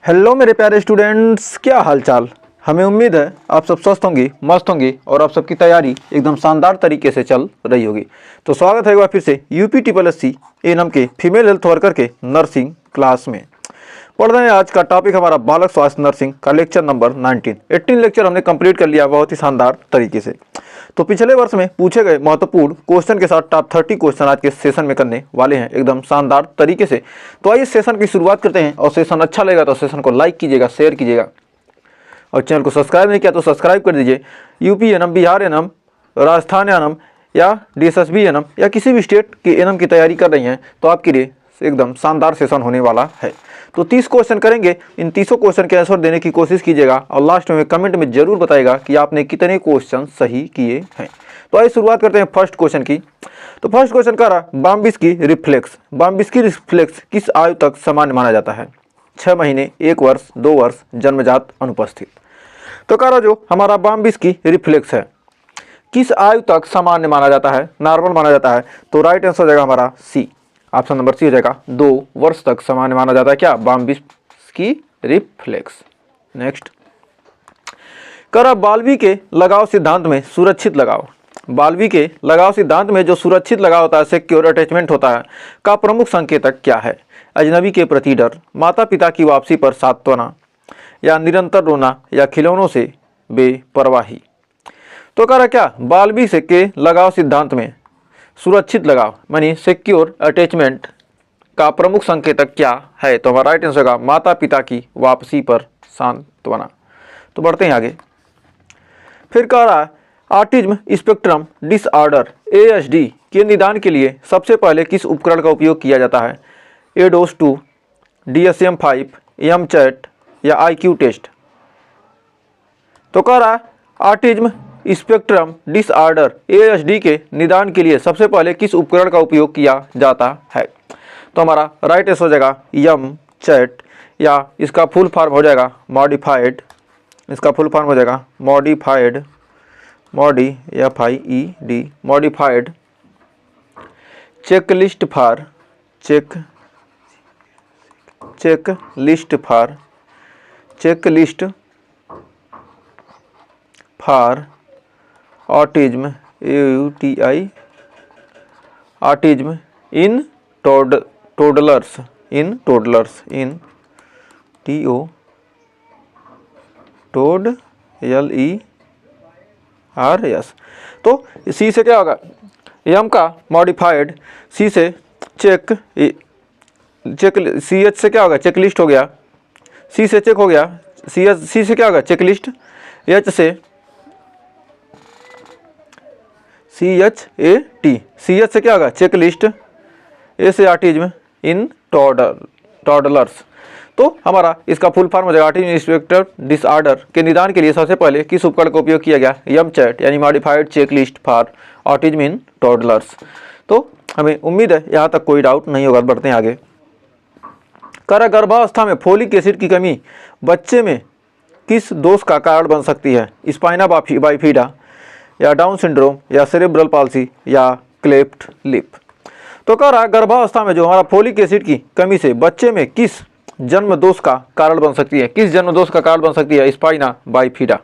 Hello मेरे प्यारे students, क्या हाल चाल। हमें उम्मीद है आप सब स्वस्थ होंगी, मस्त होंगी और आप सबकी तैयारी एकदम शानदार तरीके से चल रही होगी। तो स्वागत है एक बार फिर से UP-SSC एएनएम के फीमेल हेल्थ वर्कर के नर्सिंग क्लास में। पढ़ रहे हैं आज का टॉपिक हमारा बालक स्वास्थ्य नर्सिंग का लेक्चर नंबर 18 लेक्चर हमने कंप्लीट कर लिया बहुत ही शानदार तरीके से। तो पिछले वर्ष में पूछे गए महत्वपूर्ण क्वेश्चन के साथ टॉप 30 क्वेश्चन आज के सेशन में करने वाले हैं एकदम शानदार तरीके से। तो आइए सेशन की शुरुआत करते हैं और सेशन अच्छा लगेगा तो सेशन को लाइक कीजिएगा, शेयर कीजिएगा और चैनल को सब्सक्राइब नहीं किया तो सब्सक्राइब कर दीजिए। UP ANM, Bihar ANM, Rajasthan ANM या DSSB एएनएम या किसी भी स्टेट की एएनएम की तैयारी कर रही हैं तो आपके लिए एकदम शानदार सेशन होने वाला है। तो 30 क्वेश्चन करेंगे, इन 30 क्वेश्चन के आंसर देने की कोशिश कीजिएगा और लास्ट में कमेंट में जरूर बताइएगा कि आपने कितने क्वेश्चन सही किए हैं। तो आइए शुरुआत करते हैं फर्स्ट क्वेश्चन की। तो फर्स्ट क्वेश्चन कह रहा बाम्बिस्की रिफ्लेक्स। बाम्बिस्की रिफ्लेक्स किस आयु तक सामान्य माना जाता है? 6 महीने, 1 वर्ष, 2 वर्ष, जन्मजात, अनुपस्थित। तो कह रहा जो हमारा बाम्बिस्की रिफ्लेक्स है किस आयु तक सामान्य माना जाता है, नॉर्मल माना जाता है? तो राइट आंसर हो जाएगा हमारा सी, ऑप्शन नंबर सी हो जाएगा। 2 वर्ष तक सामान्य माना जाता है क्या? बाम्बिस्की रिफ्लेक्स। नेक्स्ट करा बाल्बी के लगाव सिद्धांत में सुरक्षित लगाव। बाल्बी के लगाव सिद्धांत में जो सुरक्षित लगाव होता है, सिक्योर अटैचमेंट होता है, का प्रमुख संकेतक क्या है? अजनबी के प्रति डर, माता पिता की वापसी पर सांत्वना या निरंतर रोना या खिलौनों से बेपरवाही। तो कह रहा क्या बाल्बी से के लगाव सिद्धांत में सुरक्षित लगाव मानी सिक्योर अटैचमेंट का प्रमुख संकेतक क्या है? तो हमारा राइट आंसर होगा माता पिता की वापसी पर सांत्वना। तो बढ़ते हैं आगे। फिर कह रहा है ऑटिज्म स्पेक्ट्रम डिसऑर्डर ASD के निदान के लिए सबसे पहले किस उपकरण का उपयोग किया जाता है? ADOS-2, DSM-5, MCHAT या IQ टेस्ट। तो कह रहा ऑटिज्म स्पेक्ट्रम डिसऑर्डर ASD के निदान के लिए सबसे पहले किस उपकरण का उपयोग किया जाता है? तो हमारा राइट आंसर हो जाएगा MCHAT या इसका फुल फॉर्म हो जाएगा मॉडिफाइड, इसका फुल फॉर्म हो जाएगा modified FIED modified checklist for autism AUTI autism in toddlers TODLERS। तो सी से क्या होगा? एम का मॉडिफाइड, सी से चेक CH से क्या होगा? चेकलिस्ट हो गया, सी से चेक हो गया, सी से क्या होगा? चेकलिस्ट, H से CHAT से क्या होगा? चेकलिस्ट, ए से ऑटिज्म इन टॉडलर्स। तो हमारा इसका फुल फॉर्म हो जाएगा ऑटिज्म स्पेक्ट्रम डिसऑर्डर के निदान के लिए सबसे पहले किस उपकरण का उपयोग किया गया? MCHAT यानी modified checklist for autism in toddlers. तो हमें उम्मीद है यहाँ तक कोई डाउट नहीं होगा। बढ़ते हैं आगे। करा गर्भावस्था में फोलिक एसिड की कमी बच्चे में किस दोष का कारण बन सकती है? स्पाइना बाइफिडा या डाउन सिंड्रोम या सेरेब्रल पाल्सी या क्लेफ्ट लिप। तो कह रहा गर्भावस्था में जो हमारा फोलिक एसिड की कमी से बच्चे में किस जन्म दोष का कारण बन सकती है? किस जन्म दोष का कारण बन सकती है? Spina bifida.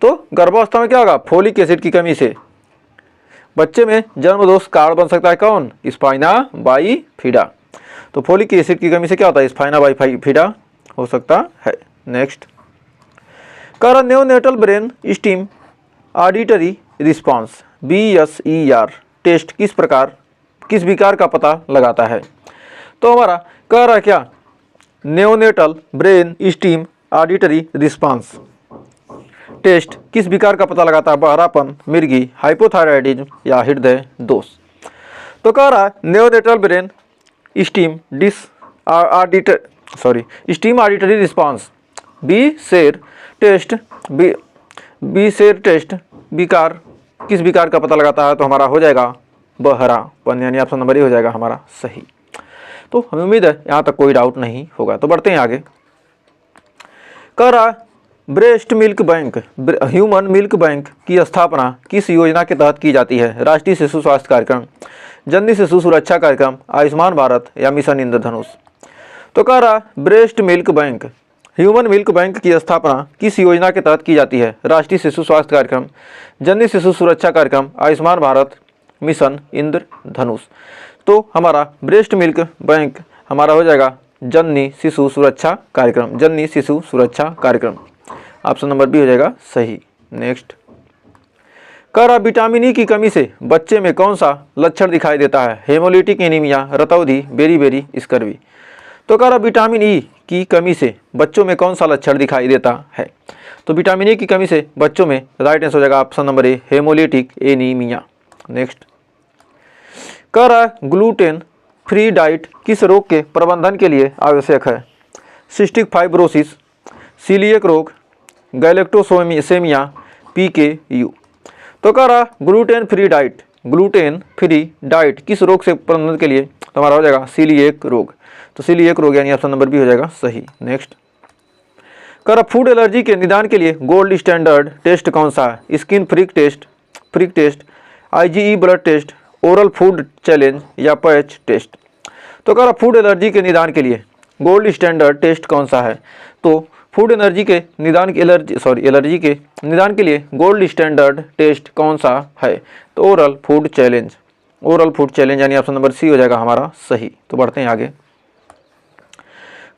तो गर्भावस्था में क्या होगा? फोलिक एसिड की कमी से बच्चे में जन्म दोष कारण बन सकता है कौन? Spina bifida. तो फोलिक एसिड की कमी से क्या होता है? स्पाइना बाइफिडा हो सकता है। नेक्स्ट कह रहा neonatal brain stem auditory response BSER test किस विकार का पता लगाता है? तो हमारा कह रहा क्या neonatal brain stem auditory response test किस विकार का पता लगाता है? बहरापन, मिर्गी, हाइपोथायराइडिज्म या हृदय दोष। तो कह रहा neonatal brain stem auditory response BSER test विकार किस विकार का पता लगाता है? तो हमारा हो जाएगा बहरापन यानी ऑप्शन नंबर ए हो जाएगा हमारा सही। तो हमें उम्मीद है यहाँ तक कोई डाउट नहीं होगा। तो बढ़ते हैं आगे। कह रहा breast milk bank, human milk bank की स्थापना किस योजना के तहत की जाती है? राष्ट्रीय शिशु स्वास्थ्य कार्यक्रम, जननी शिशु सुरक्षा कार्यक्रम, आयुष्मान भारत या मिशन इंद्रधनुष। तो कह रहा breast milk bank human milk bank की स्थापना किस योजना के तहत की जाती है? राष्ट्रीय शिशु स्वास्थ्य कार्यक्रम, जननी शिशु सुरक्षा कार्यक्रम, आयुष्मान भारत मिशन, इंद्रधनुष। तो हमारा ब्रेस्ट मिल्क बैंक हमारा हो जाएगा जननी शिशु सुरक्षा कार्यक्रम, जननी शिशु सुरक्षा कार्यक्रम। ऑप्शन नंबर बी हो जाएगा सही। नेक्स्ट, कह विटामिन ई की कमी से बच्चे में कौन सा लक्षण दिखाई देता है? हेमोलिटिक एनीमिया, रतौंधी, बेरी स्कर्वी। तो कह विटामिन ई की कमी से बच्चों में कौन सा लक्षण दिखाई देता है? तो विटामिन ई की कमी से बच्चों में राइट आंसर हो जाएगा option number A, haemolytic anaemia. Next, कह ग्लूटेन फ्री डाइट किस रोग के प्रबंधन के लिए आवश्यक है? सिस्टिक फाइब्रोसिस, सीलिएक रोग, गैलेक्टोसेमिया, PKU। तो कह रहा ग्लूटेन फ्री डाइट किस रोग से प्रबंधन के लिए? तो हमारा हो जाएगा सीलिएक रोग। तो सीलिएक रोग यानी ऑप्शन नंबर बी हो जाएगा सही। नेक्स्ट, कह रहा फूड एलर्जी के निदान के लिए गोल्ड स्टैंडर्ड टेस्ट कौन सा है? Skin prick test, IgE blood test, oral food challenge या पैच टेस्ट। तो कह रहा फूड एलर्जी के निदान के लिए गोल्ड स्टैंडर्ड टेस्ट कौन सा है? तो फूड एलर्जी के निदान के लिए गोल्ड स्टैंडर्ड टेस्ट कौन सा है? तो ओरल फूड चैलेंज यानी ऑप्शन नंबर सी हो जाएगा हमारा सही। तो बढ़ते हैं आगे।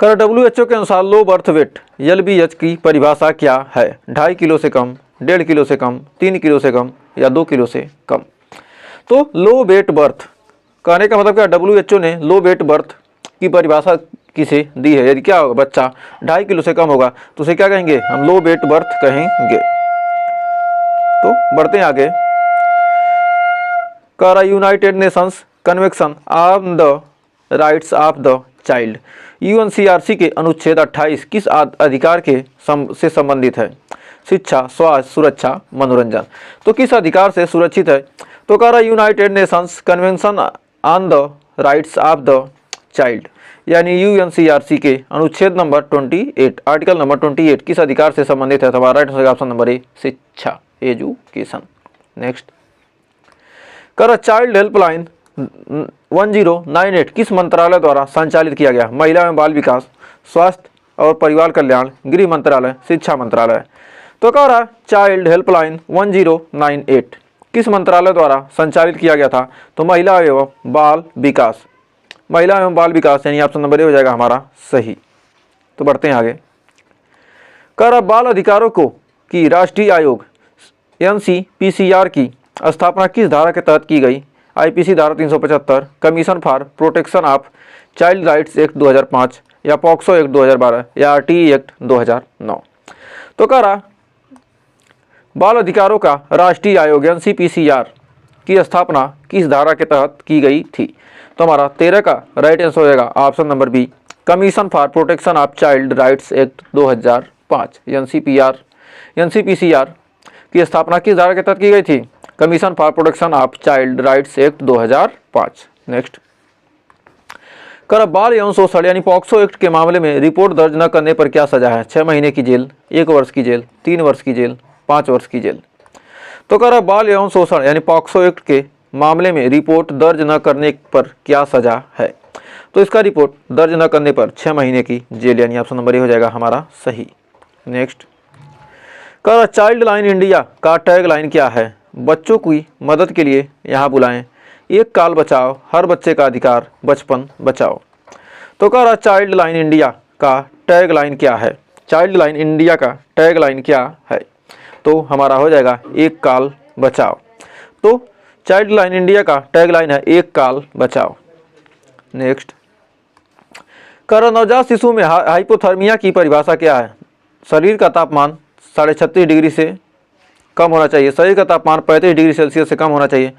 कर WHO के अनुसार लो बर्थ वेट LBH की परिभाषा क्या है? 2.5 किलो से कम, 1.5 किलो से कम, 3 किलो से कम या 2 किलो से कम। तो लो वेट बर्थ कहने का मतलब क्या? WHO ने लो वेट बर्थ की परिभाषा किसे दी है? यदि क्या होगा बच्चा 2.5 किलो से कम होगा तो उसे क्या कहेंगे? हम लो वेट बर्थ कहेंगे। तो बढ़ते हैं आगे। कह रहा United Nations convention on the rights of the child UNCRC के अनुच्छेद 28 किस अधिकार के से संबंधित है? शिक्षा, स्वास्थ्य, सुरक्षा, मनोरंजन। तो किस अधिकार से सुरक्षित है? तो कह रहा United Nations convention on the rights of the child यानी UNCRC के अनुच्छेद नंबर 28 आर्टिकल नंबर 28 किस अधिकार से संबंधित है? तो हमारा राइट ऑप्शन नंबर ए, शिक्षा, एजुकेशन। नेक्स्ट, कर चाइल्ड हेल्पलाइन 1098 किस मंत्रालय द्वारा संचालित किया गया? महिला एवं बाल विकास, स्वास्थ्य और परिवार कल्याण, गृह मंत्रालय, शिक्षा मंत्रालय। तो कह रहा चाइल्ड हेल्पलाइन 1098 किस मंत्रालय द्वारा संचालित किया गया था? तो महिला एवं बाल विकास यानी ऑप्शन नंबर ए हो जाएगा हमारा सही। तो बढ़ते हैं आगे। कह रहा बाल अधिकारों को की राष्ट्रीय आयोग NCPCR की स्थापना किस धारा के तहत की गई? IPC धारा 375, commission for protection of child rights act 2005 या पॉक्सो एक्ट 2012 या RTE एक्ट 2009। तो कह रहा बाल अधिकारों का राष्ट्रीय आयोग NCPCR की स्थापना किस धारा के तहत की गई थी? तो हमारा 13 का राइट आंसर हो जाएगा option number B, commission for protection of child rights act 2005। NCPCR की स्थापना किस धारा के तहत की गई थी? Commission for protection of child rights act 2005। Next, कर बाल यौन शोषण यानी पॉक्सो एक्ट के मामले में रिपोर्ट दर्ज न करने पर क्या सजा है? 6 महीने की जेल, 1 वर्ष की जेल, 3 वर्ष की जेल, 5 वर्ष की जेल। तो कह रहा बाल यौन शोषण यानी पॉक्सो एक्ट के मामले में रिपोर्ट दर्ज न करने पर क्या सजा है? तो इसका रिपोर्ट दर्ज न करने पर 6 महीने की जेल यानी ऑप्शन नंबर ए हो जाएगा हमारा सही। नेक्स्ट, कह रहा चाइल्ड लाइन इंडिया का टैग लाइन क्या है? बच्चों की मदद के लिए यहाँ बुलाएं, एक काल बचाओ, हर बच्चे का अधिकार, बचपन बचाओ। तो कह रहा चाइल्ड लाइन इंडिया का टैग लाइन क्या है? चाइल्ड लाइन इंडिया का टैग लाइन क्या है? तो हमारा हो जाएगा एक काल बचाओ। तो चाइल्ड लाइन इंडिया का टैग लाइन है एक काल बचाओ। नेक्स्ट, कर नवजात शिशु में हाइपोथर्मिया की परिभाषा क्या है? शरीर का तापमान 36.5 डिग्री से कम होना चाहिए, शरीर का तापमान 35 डिग्री सेल्सियस से कम होना चाहिए,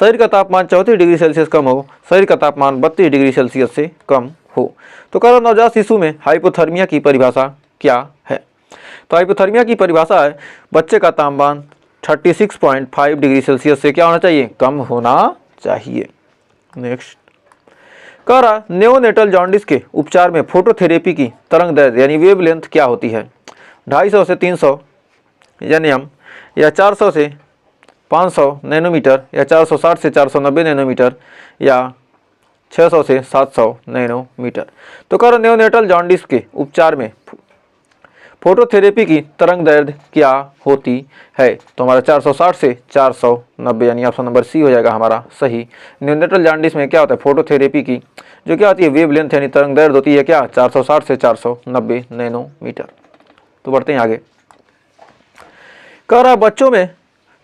शरीर का तापमान 34 डिग्री सेल्सियस कम हो, शरीर का तापमान 32 डिग्री सेल्सियस से कम हो। तो कह नवजात शिशु में हाइपोथर्मिया की परिभाषा क्या है? तो हाइपोथर्मिया की परिभाषा है बच्चे का तापमान 36.5 डिग्री सेल्सियस से क्या होना चाहिए? कम होना चाहिए। नेक्स्ट, कह रहा नेओनेटल जॉन्डिस के उपचार में फोटोथेरेपी की तरंग दैर्ध्य यानी वेवलेंथ क्या होती है? 250 से 300 nm या 400 से 500 नैनोमीटर या 460 से 490 नैनोमीटर या 600 से 700 नैनोमीटर। तो कह रहा नेओनेटल जॉन्डिस के उपचार में फोटोथेरेपी की तरंग दैर्ध्य क्या होती है? तो हमारा 460 से 490 यानी ऑप्शन नंबर सी हो जाएगा हमारा सही। न्यूनेट्रल जॉन्डिस में क्या होता है? फोटोथेरेपी की जो क्या होती है वेवलेंथ यानी तरंग दैर्ध्य होती है क्या 460 से 490 नैनोमीटर। तो बढ़ते हैं आगे। कह रहा बच्चों में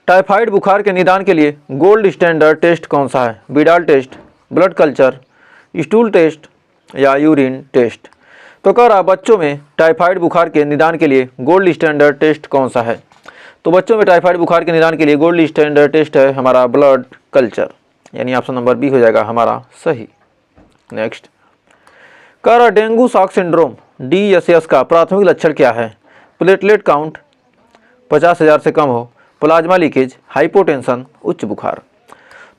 टाइफाइड बुखार के निदान के लिए गोल्ड स्टैंडर्ड टेस्ट कौन सा है? Widal test, blood culture, stool test या यूरिन टेस्ट? तो कह रहा बच्चों में टाइफाइड बुखार के निदान के लिए गोल्ड स्टैंडर्ड टेस्ट कौन सा है? तो बच्चों में टाइफाइड बुखार के निदान के लिए गोल्ड स्टैंडर्ड टेस्ट है हमारा ब्लड कल्चर यानी ऑप्शन नंबर बी हो जाएगा हमारा सही। नेक्स्ट। कह रहा डेंगू शॉक सिंड्रोम DSS का प्राथमिक लक्षण क्या है? प्लेटलेट काउंट 50,000 से कम हो, प्लाज्मा लीकेज, हाइपोटेंशन, उच्च बुखार।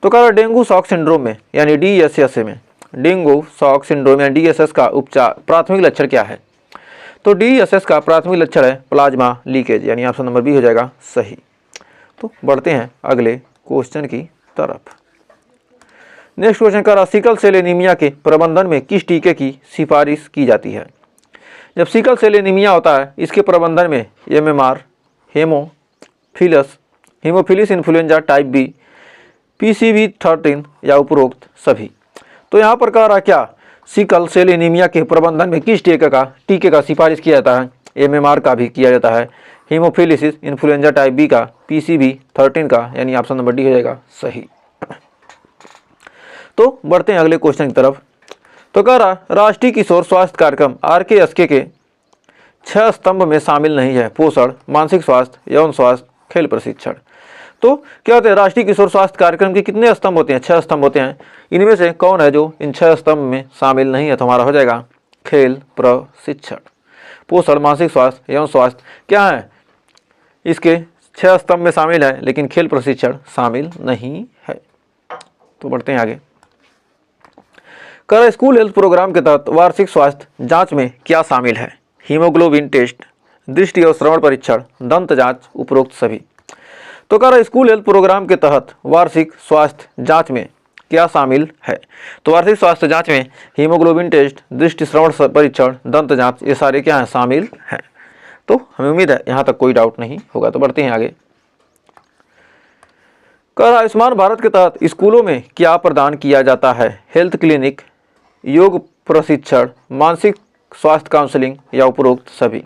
तो कह रहा डेंगू शॉक सिंड्रोम में यानी DSS में डेंगू शॉक सिंड्रोम या DSS का उपचार प्राथमिक लक्षण क्या है? तो DSS का प्राथमिक लक्षण है प्लाज्मा लीकेज यानी ऑप्शन नंबर बी हो जाएगा सही। तो बढ़ते हैं अगले क्वेश्चन की तरफ। नेक्स्ट क्वेश्चन का सिकल सेल एनीमिया के प्रबंधन में किस टीके की सिफारिश की जाती है? जब सिकल सेल एनीमिया होता है इसके प्रबंधन में MMR, haemophilus influenza type B, PCV13 या उपरोक्त सभी। तो यहाँ पर कह रहा क्या सिकल सेल एनीमिया के प्रबंधन में किस टीके का सिफारिश किया जाता है? MMR का भी किया जाता है, हीमोफिलिस इन्फ्लुएंजा टाइप बी का, PCV13 का यानी ऑप्शन नंबर डी हो जाएगा सही। तो बढ़ते हैं अगले क्वेश्चन की तरफ। तो कह रहा राष्ट्रीय किशोर स्वास्थ्य कार्यक्रम RKSK के 6 स्तंभ में शामिल नहीं है? पोषण, मानसिक स्वास्थ्य, यौन स्वास्थ्य, खेल प्रशिक्षण। तो क्या होते हैं राष्ट्रीय किशोर स्वास्थ्य कार्यक्रम के कितने स्तंभ होते हैं? 6 स्तंभ होते हैं। इनमें से कौन है जो इन 6 स्तंभ में शामिल नहीं है? तो हमारा हो जाएगा खेल प्रशिक्षण। पोषण, मानसिक स्वास्थ्य, यौन स्वास्थ्य क्या है इसके 6 स्तंभ में शामिल है लेकिन खेल प्रशिक्षण शामिल नहीं है। तो बढ़ते हैं आगे। कर स्कूल हेल्थ प्रोग्राम के तहत वार्षिक स्वास्थ्य जांच में क्या शामिल है? हीमोग्लोबिन टेस्ट, दृष्टि और श्रवण परीक्षण, दंत जांच, उपरोक्त सभी। तो कह रहा स्कूल हेल्थ प्रोग्राम के तहत वार्षिक स्वास्थ्य जांच में क्या शामिल है? तो वार्षिक स्वास्थ्य जांच में हीमोग्लोबिन टेस्ट, दृष्टि श्रवण परीक्षण, दंत जांच ये सारे क्या हैं शामिल हैं। तो हमें उम्मीद है यहाँ तक कोई डाउट नहीं होगा। तो बढ़ते हैं आगे। कह रहा आयुष्मान भारत के तहत स्कूलों में क्या प्रदान किया जाता है? हेल्थ क्लिनिक, योग प्रशिक्षण, मानसिक स्वास्थ्य काउंसलिंग या उपरोक्त सभी।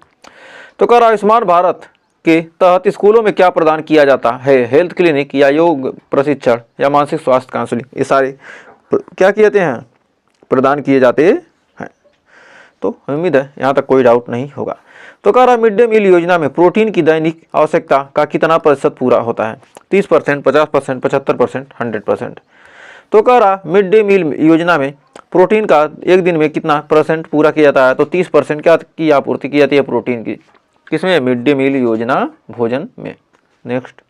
तो कह रहा आयुष्मान भारत के तहत स्कूलों में क्या प्रदान किया जाता है? हेल्थ क्लिनिक या योग प्रशिक्षण या मानसिक स्वास्थ्य काउंसलिंग ये सारे क्या किए जाते हैं? प्रदान किए जाते हैं। तो उम्मीद है यहाँ तक कोई डाउट नहीं होगा। तो कह रहा मिड डे मील योजना में प्रोटीन की दैनिक आवश्यकता का कितना प्रतिशत पूरा होता है? 30%, 50%, 75%, 100%। तो कह रहा मिड डे मील योजना में प्रोटीन का एक दिन में कितना % पूरा किया जाता है? तो 30% क्या की आपूर्ति की जाती है प्रोटीन की। किसमें? मिड डे मील योजना भोजन में। नेक्स्ट।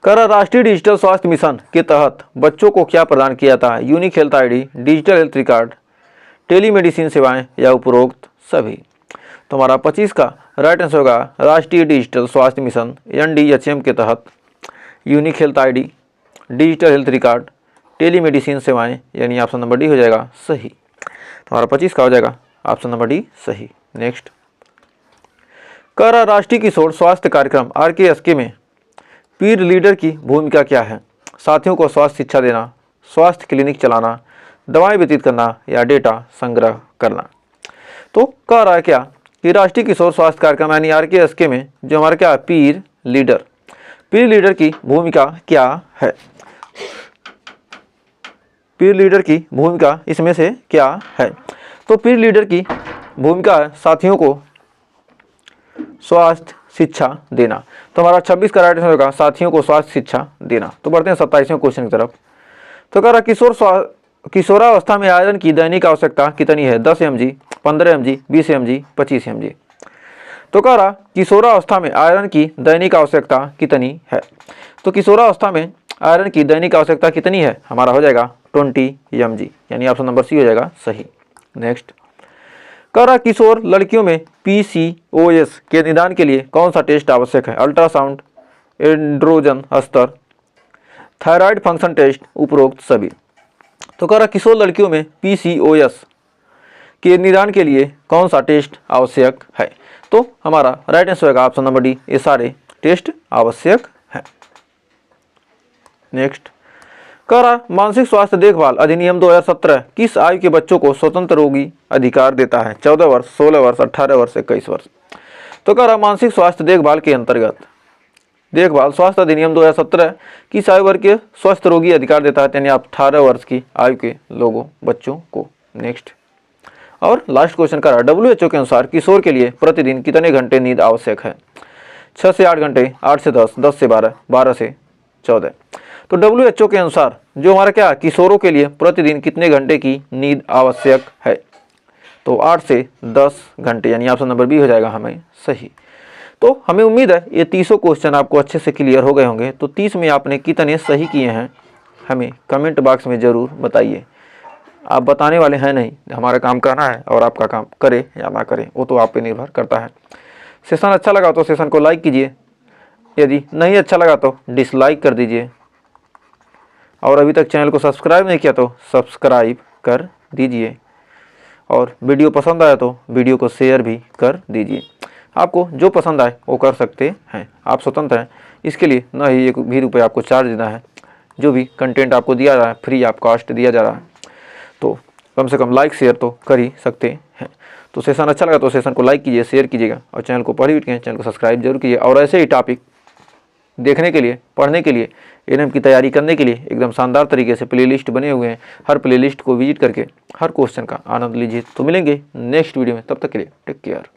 कह रहा राष्ट्रीय डिजिटल स्वास्थ्य मिशन के तहत बच्चों को क्या प्रदान किया जाता है? Unique health ID, digital health record, telemedicine सेवाएं या उपरोक्त सभी। तो हमारा 25 का राइट आंसर होगा राष्ट्रीय डिजिटल स्वास्थ्य मिशन NDHM के तहत unique health ID, digital health record, telemedicine सेवाएं यानी ऑप्शन नंबर डी हो जाएगा सही। तो हमारा 25 का हो जाएगा ऑप्शन नंबर डी सही। नेक्स्ट। कह रहा राष्ट्रीय किशोर स्वास्थ्य कार्यक्रम RKSK में पीर लीडर की भूमिका क्या है? साथियों को स्वास्थ्य शिक्षा देना, स्वास्थ्य क्लिनिक चलाना, दवाएं व्यतीत करना या डेटा संग्रह करना। तो कह रहा है क्या कि राष्ट्रीय किशोर स्वास्थ्य कार्यक्रम यानी RKSK में जो हमारा क्या पीर लीडर की भूमिका क्या है? पीर लीडर की भूमिका इसमें से क्या है? तो पीर लीडर की भूमिका है साथियों को स्वास्थ्य शिक्षा देना। तो हमारा 26 का राइट आंसर होगा साथियों को स्वास्थ्य शिक्षा देना। तो बढ़ते हैं 27वें क्वेश्चन की तरफ। तो कह रहा किशोरावस्था में आयरन की दैनिक आवश्यकता कितनी है? 10 mg, 15 mg, 20 mg, 25 mg। तो कह रहा किशोरावस्था में आयरन की दैनिक आवश्यकता कितनी है? तो किशोरावस्था में आयरन की दैनिक आवश्यकता कितनी है? हमारा हो जाएगा 20 mg यानी ऑप्शन नंबर सी हो जाएगा सही। नेक्स्ट। कह रहा किशोर लड़कियों में PCOS के निदान के लिए कौन सा टेस्ट आवश्यक है? अल्ट्रासाउंड, एंड्रोजन स्तर, थायराइड फंक्शन टेस्ट, उपरोक्त सभी। तो कह रहा किशोर लड़कियों में PCOS के निदान के लिए कौन सा टेस्ट आवश्यक है? तो हमारा राइट आंसर होगा ऑप्शन नंबर डी, ये सारे टेस्ट आवश्यक हैं। नेक्स्ट, कह रहा मानसिक स्वास्थ्य देखभाल अधिनियम 2017 किस आयु के बच्चों को स्वतंत्र रोगी अधिकार देता है? 14 वर्ष, 16 वर्ष, 18 वर्ष, 21 वर्ष। तो कह रहा मानसिक स्वास्थ्य देखभाल के अंतर्गत देखभाल स्वास्थ्य अधिनियम 2017 किस आयु वर्ग के स्वस्थ रोगी अधिकार देता है? यानी 18 वर्ष की आयु के लोगों बच्चों को। नेक्स्ट, और लास्ट क्वेश्चन कर रहा WHO के अनुसार किशोर के लिए प्रतिदिन कितने घंटे नींद आवश्यक है? 6 से 8 घंटे, 8 से 10, 10 से 12, 12 से 14। तो WHO के अनुसार जो हमारा क्या किशोरों के लिए प्रतिदिन कितने घंटे की नींद आवश्यक है? तो 8 से 10 घंटे, यानी ऑप्शन नंबर बी हो जाएगा हमें सही। तो हमें उम्मीद है ये 30 क्वेश्चन आपको अच्छे से क्लियर हो गए होंगे। तो 30 में आपने कितने सही किए हैं हमें कमेंट बॉक्स में ज़रूर बताइए। आप बताने वाले हैं नहीं, हमारा काम करना है और आपका काम करे या ना करे वो तो आप पे निर्भर करता है। सेशन अच्छा लगा तो सेशन को लाइक कीजिए, यदि नहीं अच्छा लगा तो डिसलाइक कर दीजिए, और अभी तक चैनल को सब्सक्राइब नहीं किया तो सब्सक्राइब कर दीजिए, और वीडियो पसंद आया तो वीडियो को शेयर भी कर दीजिए। आपको जो पसंद आए वो कर सकते हैं, आप स्वतंत्र हैं। इसके लिए ना ही एक भी रुपये आपको चार्ज देना है, जो भी कंटेंट आपको दिया जा रहा है फ्री ऑफ कॉस्ट दिया जा रहा है। तो कम से कम लाइक शेयर तो कर ही सकते हैं। तो सेशन अच्छा लगा तो सेशन को लाइक कीजिए, शेयर कीजिएगा, और चैनल को पढ़ी हुई चैनल को सब्सक्राइब जरूर कीजिए। और ऐसे ही टॉपिक देखने के लिए, पढ़ने के लिए, एनएम की तैयारी करने के लिए एकदम शानदार तरीके से प्लेलिस्ट बने हुए हैं। हर प्लेलिस्ट को विजिट करके हर क्वेश्चन का आनंद लीजिए। तो मिलेंगे नेक्स्ट वीडियो में, तब तक के लिए टेक केयर।